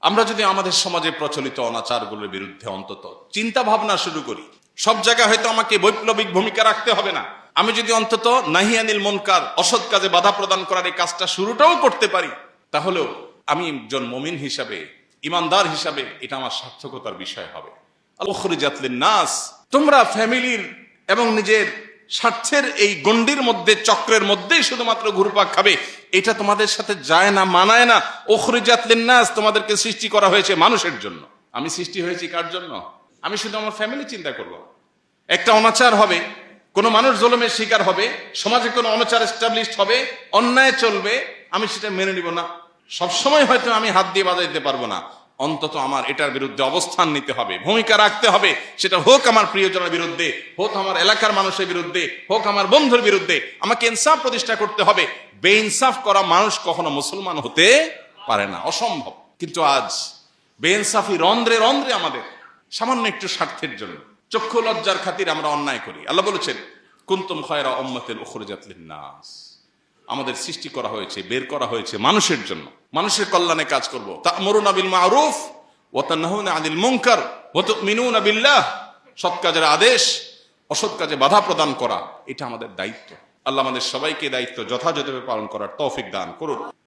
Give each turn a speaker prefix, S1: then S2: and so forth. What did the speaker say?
S1: আমরা যদি আমাদের সমাজে প্রচলিত অনাচারগুলোর বিরুদ্ধে অন্তত চিন্তা ভাবনা শুরু করি, সব জায়গায় হয়তো আমাকে বৈপ্লবিক ভূমিকা রাখতে হবে না, আমি যদি অন্তত নাহি আনিল মুনকার, অসৎ কাজে বাধা প্রদান করার এই কাজটা শুরুটাও করতে পারি, তাহলেও আমি একজন মুমিন হিসাবে, ইমানদার হিসাবে এটা আমার সার্থকতার বিষয় হবে। উখরিজাত লিন-নাস, তোমরা ফ্যামিলির এবং নিজের স্বার্থের এই গণ্ডির মধ্যে, চক্রের মধ্যেই শুধুমাত্র ঘুরপাক খাবে, এটা তোমাদের সাথে যায় না, মানায় না। উখরিজাত লিন-নাস, তোমাদেরকে সৃষ্টি করা হয়েছে মানুষের জন্য। আমি সৃষ্টি হয়েছি কার জন্য? আমি শুধু আমার ফ্যামিলি চিন্তা করব। একটা অনাচার হবে, কোনো মানুষ জুলুমের শিকার হবে, সমাজে কোনো অনাচার এস্টাবলিশড হবে, অন্যায় চলবে, আমি সেটা মেনে নিব না। সবসময় হয়তো আমি হাত দিয়ে বাজাইতে পারবো না, অন্তত আমার এটার বিরুদ্ধে অবস্থান নিতে হবে, ভূমিকা রাখতে হবে। সেটা হোক আমার প্রিয়জনের বিরুদ্ধে, হোক আমার এলাকার মানুষের বিরুদ্ধে, হোক আমার বন্ধুর বিরুদ্ধে, আমাকে ইনসাফ প্রতিষ্ঠা করতে হবে। বেইনসাফ করা মানুষ কখনো মুসলমান হতে পারে না, অসম্ভব। কিন্তু আজ বেইনসাফি রন্ধ্রে রন্ধ্রে আমাদের, সামান্য একটু স্বার্থের জন্য, চক্ষু লজ্জার খাতির আমরা অন্যায় করি। আল্লাহ বলেছেন, কুনতুম খায়রা উম্মাতিন উখরিজাত লিন-নাস, আমাদের সৃষ্টি করা হয়েছে, বের করা হয়েছে মানুষের জন্য, মানুষের কল্যাণে কাজ করব। তা'মুরুনা বিল মা'রুফ ওয়া তানহাউনা আনিল মুনকার ওয়া তু'মিনুনা বিল্লাহ, সৎ কাজের আদেশ, অসৎ কাজে বাধা প্রদান করা, এটা আমাদের দায়িত্ব। আল্লাহ আমাদের সবাইকে দায়িত্ব যথাযথভাবে পালন করার তৌফিক দান করুন।